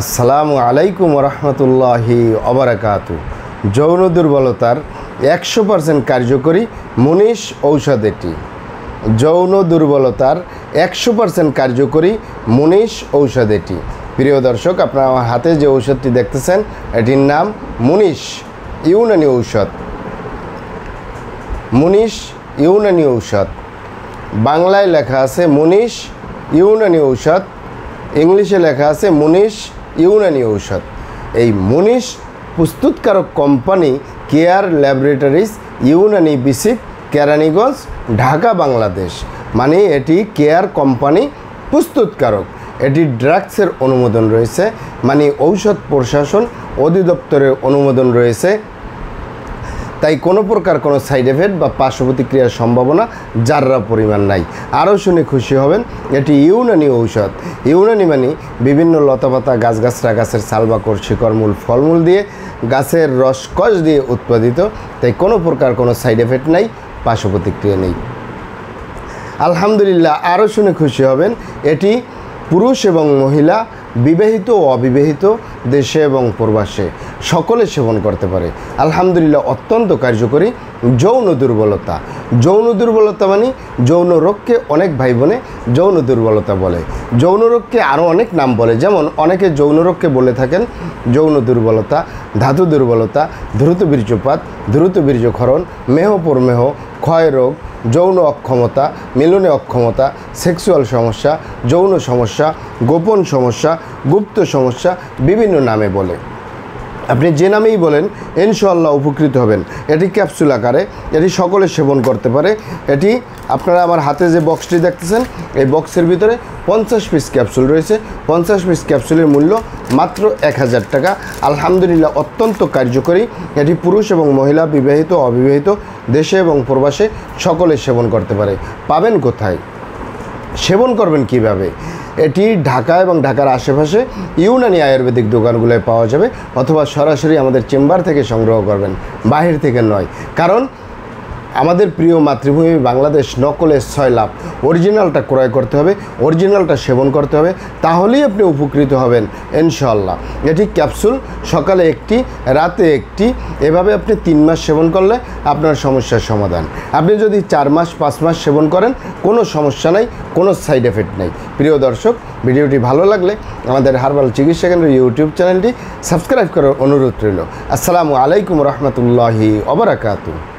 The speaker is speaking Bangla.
আসসালামু আলাইকুম রহমতুল্লাহি অবরাকাতু। যৌন দুর্বলতার 100% কার্যকরী মুনিশ ঔষধ এটি। যৌন দুর্বলতার 100% কার্যকরী মুনিশ ঔষধ এটি। প্রিয় দর্শক, আপনারা আমার হাতে যে ঔষধটি দেখতেছেন এটির নাম মুনিশ ইউনানি ঔষধ। মুনিশ ইউনানি ঔষধ, বাংলায় লেখা আছে মুনিশ ইউনানি ঔষধ, ইংলিশে লেখা আছে মুনিশ ইউনানি ঔষধ। এই মুনিশ প্রস্তুতকারক company care laboratories Unani BSCIC, Keraniganj, Dhaka, Bangladesh. মানে এটি কেয়ার কোম্পানি প্রস্তুতকারক। এটি ড্রাগসের অনুমোদন রয়েছে, মানে ঔষধ প্রশাসন অধিদপ্তরের অনুমোদন রয়েছে। তাই কোনো প্রকার কোনো সাইড এফেক্ট বা পার্শ্ব প্রতিক্রিয়ার সম্ভাবনা যাররা পরিমাণ নাই। আরও শুনে খুশি হবেন, এটি ইউনানি ঔষধ। ইউনানি মানে বিভিন্ন লতাপাতা, গাছগাছরা, গাছের ছালবাকড়, শিকড়, মূল, ফলমূল দিয়ে, গাছের রসকস দিয়ে উৎপাদিত। তাই কোনো প্রকার কোনো সাইড এফেক্ট নাই, পার্শ্ব প্রতিক্রিয়া নেই। আলহামদুলিল্লাহ, আরও শুনে খুশি হবেন, এটি পুরুষ এবং মহিলা, বিবাহিত ও অবিবাহিত, দেশে এবং প্রবাসে সকলে সেবন করতে পারে। আলহামদুলিল্লাহ, অত্যন্ত কার্যকরী। যৌন দুর্বলতা, যৌন দুর্বলতা মানে যৌন রোগকে অনেক ভাই বোনে যৌন দুর্বলতা বলে। যৌন রোগকে আরও অনেক নাম বলে, যেমন অনেকে যৌন রোগকে বলে থাকেন যৌন দুর্বলতা, ধাতু দুর্বলতা, দ্রুত বীর্যপাত, দ্রুত বীর্যক্ষরণ, মেহপরমেহ, ক্ষয় রোগ, যৌন অক্ষমতা, মিলনে অক্ষমতা, সেক্সুয়াল সমস্যা, যৌন সমস্যা, গোপন সমস্যা, গুপ্ত সমস্যা, বিভিন্ন নামে বলে। আপনি যে নামেই বলেন ইনশাআল্লাহ উপকৃত হবেন। এটি ক্যাপসুল আকারে, এটি সকলে সেবন করতে পারে। এটি আপনারা আমার হাতে যে বক্সটি দেখতেছেন, এই বক্সের ভিতরে 50 পিস ক্যাপসুল রয়েছে। 50 পিস ক্যাপসুলের মূল্য মাত্র 1000 টাকা। আলহামদুলিল্লাহ, অত্যন্ত কার্যকরী। এটি পুরুষ এবং মহিলা, বিবাহিত অবিবাহিত, দেশে এবং প্রবাসে সকলে সেবন করতে পারে। পাবেন কোথায়, সেবন করবেন কিভাবে? এটি ঢাকা এবং ঢাকার আশেপাশে ইউনানি আয়ুর্বেদিক দোকানগুলোয় পাওয়া যাবে, অথবা সরাসরি আমাদের চেম্বার থেকে সংগ্রহ করবেন, বাহির থেকে নয়। কারণ আমাদের প্রিয় মাতৃভূমি বাংলাদেশ নকলের 6 লাভ। অরিজিনালটা ক্রয় করতে হবে, অরিজিনালটা সেবন করতে হবে, তাহলেই আপনি উপকৃত হবেন ইনশাআল্লাহ। এটি ক্যাপসুল, সকালে একটি, রাতে একটি, এভাবে আপনি 3 মাস সেবন করলে আপনার সমস্যার সমাধান। আপনি যদি 4 মাস 5 মাস সেবন করেন, কোনো সমস্যা নাই, কোনো সাইড এফেক্ট নেই। প্রিয় দর্শক, ভিডিওটি ভালো লাগলে আমাদের হার্বাল চিকিৎসা কেন্দ্র ইউটিউব চ্যানেলটি সাবস্ক্রাইব করার অনুরোধ রইল। আসসালামু আলাইকুম রহমতুল্লাহি ওয়া বারাকাতুহু।